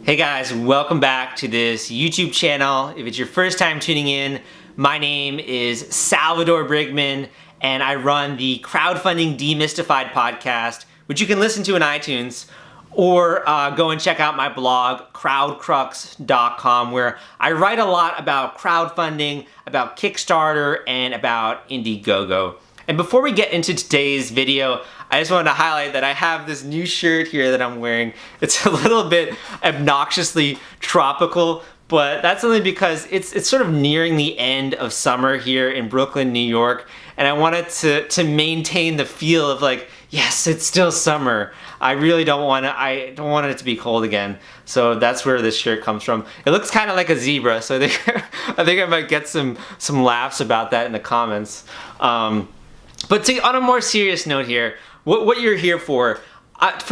Hey guys, welcome back to this YouTube channel. If it's your first time tuning in, my name is Salvador Brigman and I run the Crowdfunding Demystified podcast, which you can listen to in iTunes, or go and check out my blog, crowdcrux.com, where I write a lot about crowdfunding, about Kickstarter, and about Indiegogo. And before we get into today's video, I just wanted to highlight that I have this new shirt here that I'm wearing. It's a little bit obnoxiously tropical, but that's only because it's sort of nearing the end of summer here in Brooklyn, New York, and I wanted to maintain the feel of like, yes, it's still summer. I don't want it to be cold again. So that's where this shirt comes from. It looks kind of like a zebra, so I think I might get some laughs about that in the comments. But on a more serious note here, what you're here for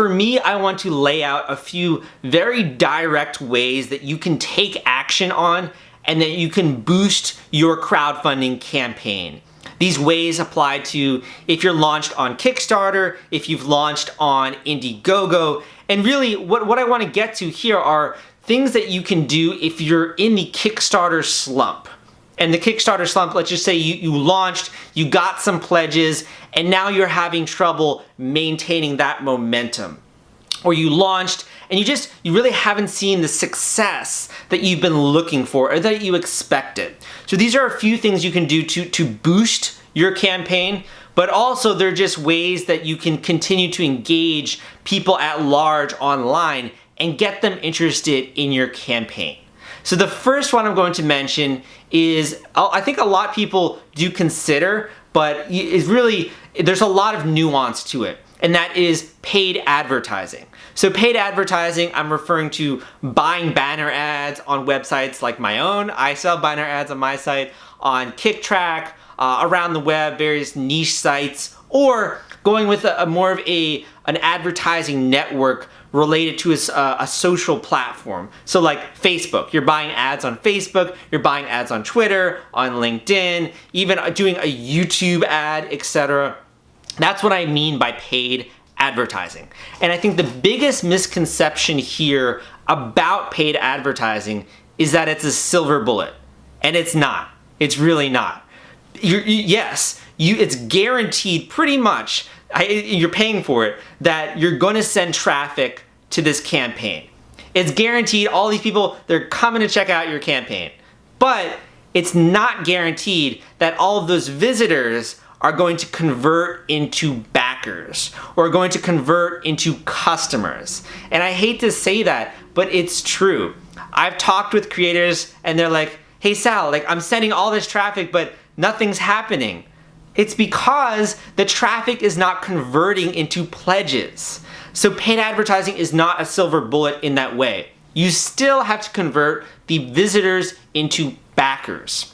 me, I want to lay out a few very direct ways that you can take action on and that you can boost your crowdfunding campaign. These ways apply to if you're launched on Kickstarter, if you've launched on Indiegogo, and really what I want to get to here are things that you can do if you're in the Kickstarter slump. And the Kickstarter slump, let's just say you launched, you got some pledges, and now you're having trouble maintaining that momentum. Or you launched and you really haven't seen the success that you've been looking for or that you expected. So these are a few things you can do to boost your campaign, but also they're just ways that you can continue to engage people at large online and get them interested in your campaign. So the first one I'm going to mention is, I think a lot of people do consider, but there's a lot of nuance to it, and that is paid advertising. So paid advertising, I'm referring to buying banner ads on websites like my own. I sell banner ads on my site, on KickTrack, around the web, various niche sites, or going with more of an advertising network related to a social platform. So like Facebook, you're buying ads on Facebook, you're buying ads on Twitter, on LinkedIn, even doing a YouTube ad, etc. That's what I mean by paid advertising. And I think the biggest misconception here about paid advertising is that it's a silver bullet. And it's not. It's really not. It's guaranteed pretty much, you're paying for it, that you're going to send traffic to this campaign. It's guaranteed all these people, they're coming to check out your campaign. But it's not guaranteed that all of those visitors are going to convert into backers or going to convert into customers. And I hate to say that, but it's true. I've talked with creators and they're like, hey Sal, I'm sending all this traffic, but nothing's happening. It's because the traffic is not converting into pledges. So paid advertising is not a silver bullet in that way. You still have to convert the visitors into backers.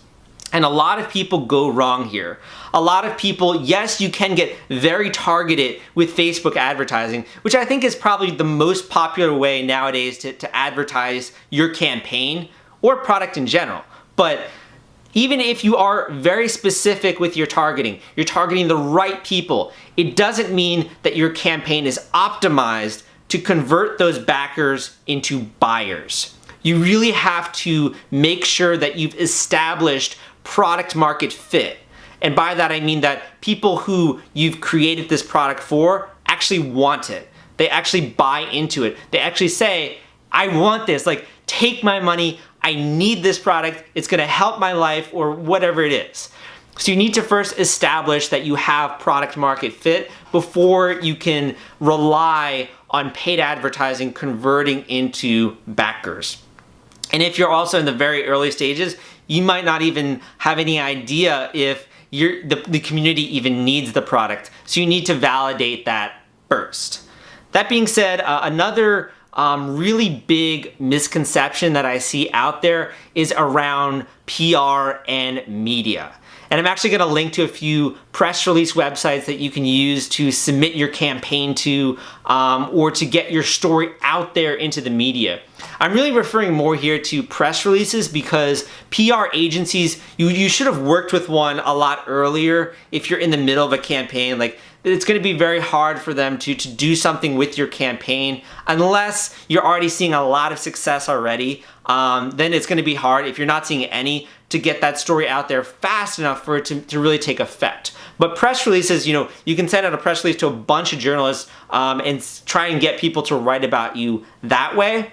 And a lot of people go wrong here. A lot of people, yes, you can get very targeted with Facebook advertising, which I think is probably the most popular way nowadays to advertise your campaign or product in general. But even if you are very specific with your targeting, you're targeting the right people, it doesn't mean that your campaign is optimized to convert those backers into buyers. You really have to make sure that you've established product market fit. And by that I mean that people who you've created this product for actually want it. They actually buy into it. They actually say, I want this, take my money, I need this product, it's gonna help my life, or whatever it is. So you need to first establish that you have product market fit before you can rely on paid advertising converting into backers. And if you're also in the very early stages, you might not even have any idea if the community even needs the product. So you need to validate that first. That being said, another really big misconception that I see out there is around PR and media. And I'm actually gonna link to a few press release websites that you can use to submit your campaign to or to get your story out there into the media. I'm really referring more here to press releases because PR agencies, you should have worked with one a lot earlier if you're in the middle of a campaign. it's going to be very hard for them to do something with your campaign unless you're already seeing a lot of success already. Then it's going to be hard, if you're not seeing any, to get that story out there fast enough for it to really take effect. But press releases, you can send out a press release to a bunch of journalists and try and get people to write about you that way.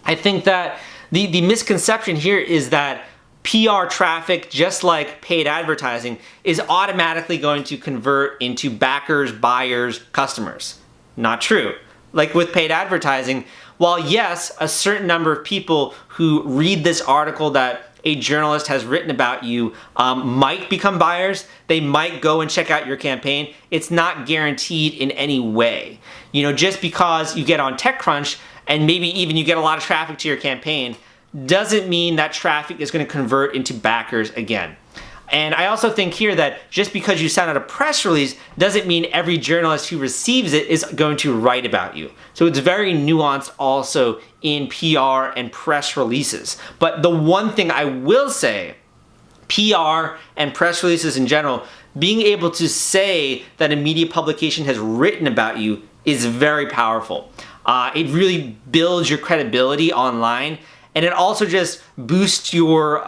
I think that the misconception here is that PR traffic, just like paid advertising, is automatically going to convert into backers, buyers, customers. Not true. Like with paid advertising, while yes, a certain number of people who read this article that a journalist has written about you might become buyers, they might go and check out your campaign, it's not guaranteed in any way. Just because you get on TechCrunch and maybe even you get a lot of traffic to your campaign doesn't mean that traffic is going to convert into backers again. And I also think here that just because you send out a press release doesn't mean every journalist who receives it is going to write about you. So it's very nuanced also in PR and press releases. But the one thing I will say, PR and press releases in general, being able to say that a media publication has written about you is very powerful. It really builds your credibility online. And it also just boosts your,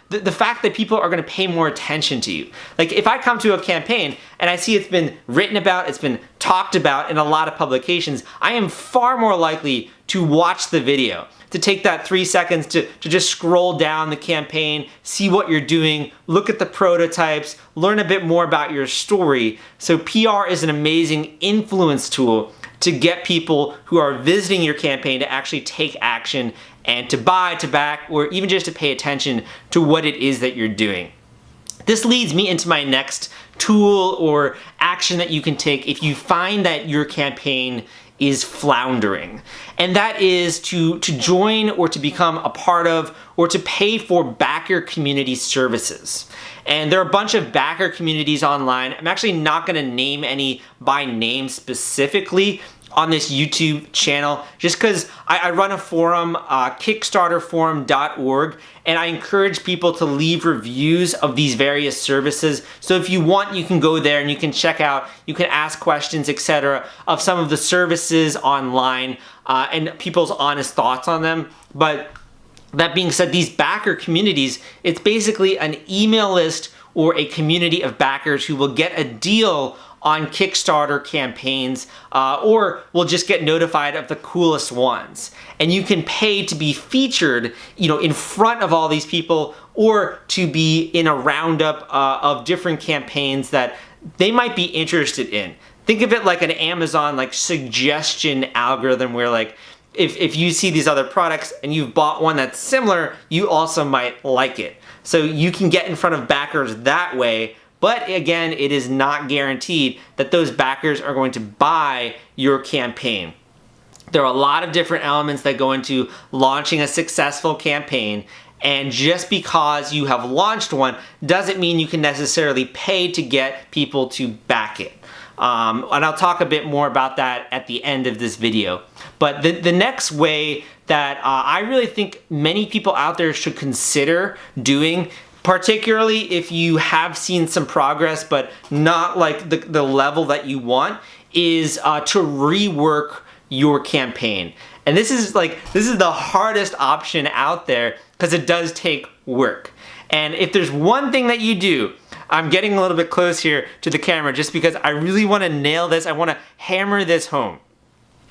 the fact that people are gonna pay more attention to you. Like if I come to a campaign and I see it's been written about, it's been talked about in a lot of publications, I am far more likely to watch the video, to take that 3 seconds to just scroll down the campaign, see what you're doing, look at the prototypes, learn a bit more about your story. So PR is an amazing influence tool to get people who are visiting your campaign to actually take action and to buy, to back, or even just to pay attention to what it is that you're doing. This leads me into my next tool or action that you can take if you find that your campaign is floundering. And that is to join or to become a part of or to pay for backer community services. And there are a bunch of backer communities online. I'm actually not gonna name any by name specifically on this YouTube channel, just because I run a forum, kickstarterforum.org, and I encourage people to leave reviews of these various services. So if you want, you can go there and you can check out, you can ask questions, etc., of some of the services online and people's honest thoughts on them. But that being said, these backer communities, it's basically an email list or a community of backers who will get a deal on Kickstarter campaigns or will just get notified of the coolest ones. And you can pay to be featured, in front of all these people or to be in a roundup of different campaigns that they might be interested in. Think of it like an Amazon suggestion algorithm where if you see these other products and you've bought one that's similar, you also might like it. So you can get in front of backers that way. But again, it is not guaranteed that those backers are going to buy your campaign. There are a lot of different elements that go into launching a successful campaign, and just because you have launched one doesn't mean you can necessarily pay to get people to back it. And I'll talk a bit more about that at the end of this video. But the next way that I really think many people out there should consider doing, particularly if you have seen some progress but not the level that you want, is to rework your campaign. And this is the hardest option out there because it does take work. And if there's one thing that you do, I'm getting a little bit close here to the camera just because I really want to nail this. I want to hammer this home.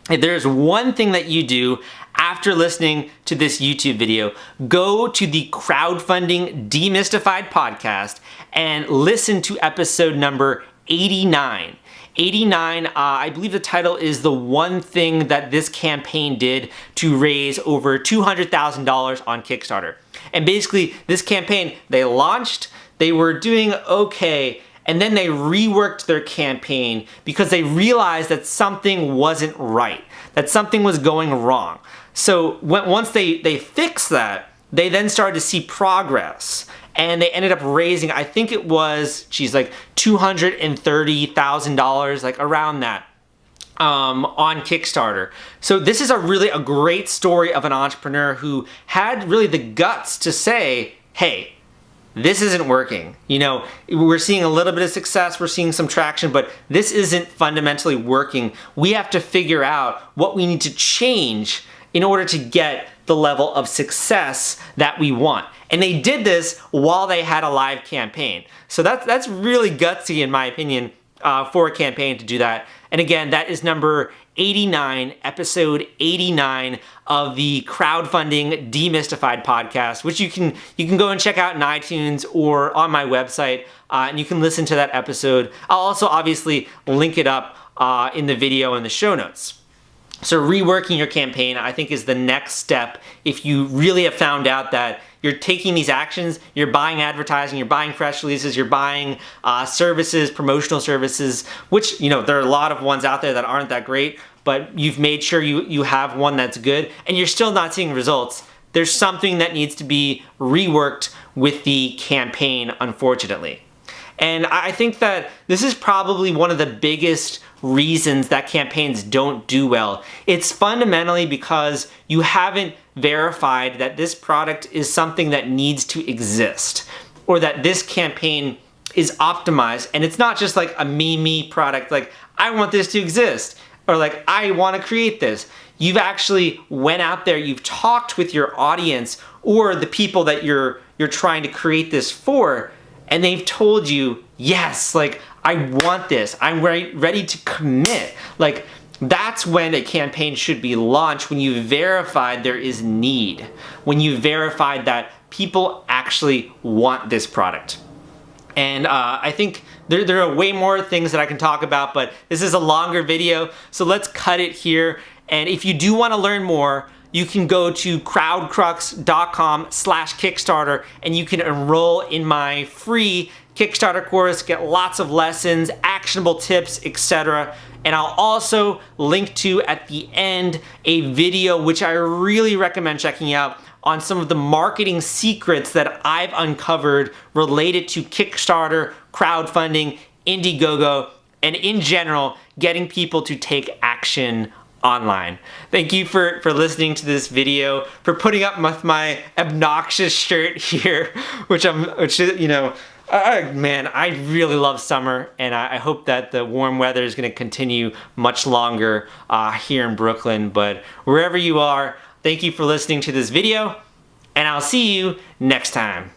If there's one thing that you do after listening to this YouTube video, go to the Crowdfunding Demystified podcast and listen to episode number 89. 89, I believe the title is The One Thing That This Campaign Did to Raise Over $200,000 on Kickstarter. And basically, this campaign, they launched, they were doing okay, and then they reworked their campaign because they realized that something wasn't right, that something was going wrong. So once they fixed that, they then started to see progress. And they ended up raising, I think it was, $230,000, around that, on Kickstarter. So this is a great story of an entrepreneur who had really the guts to say, hey, this isn't working. You know, we're seeing a little bit of success, we're seeing some traction, but this isn't fundamentally working. We have to figure out what we need to change in order to get the level of success that we want. And they did this while they had a live campaign. So that's really gutsy, in my opinion, for a campaign to do that. And again, that is number 89, episode 89 of the Crowdfunding Demystified podcast, which you can go and check out in iTunes or on my website, and you can listen to that episode. I'll also obviously link it up in the video in the show notes. So reworking your campaign, I think, is the next step if you really have found out that you're taking these actions, you're buying advertising, you're buying press releases, you're buying services, promotional services, which, you know, there are a lot of ones out there that aren't that great, but you've made sure you have one that's good, and you're still not seeing results. There's something that needs to be reworked with the campaign, unfortunately. And I think that this is probably one of the biggest reasons that campaigns don't do well. It's fundamentally because you haven't verified that this product is something that needs to exist, or that this campaign is optimized, and it's not just like a me product, like I want this to exist, or like I want to create this. You've actually went out there, you've talked with your audience or the people that you're trying to create this for, and they've told you, yes, like I want this, I'm ready to commit. Like, that's when a campaign should be launched, when you verified there is need, when you verified that people actually want this product. And I think there are way more things that I can talk about, but this is a longer video, so let's cut it here. And if you do want to learn more, you can go to crowdcrux.com/Kickstarter and you can enroll in my free Kickstarter course, get lots of lessons, actionable tips, etc. And I'll also link to, at the end, a video which I really recommend checking out on some of the marketing secrets that I've uncovered related to Kickstarter, crowdfunding, Indiegogo, and in general, getting people to take action online. Thank you for listening to this video, for putting up with my obnoxious shirt here, which you know, man, I really love summer, and I hope that the warm weather is going to continue much longer here in Brooklyn. But wherever you are, thank you for listening to this video, and I'll see you next time.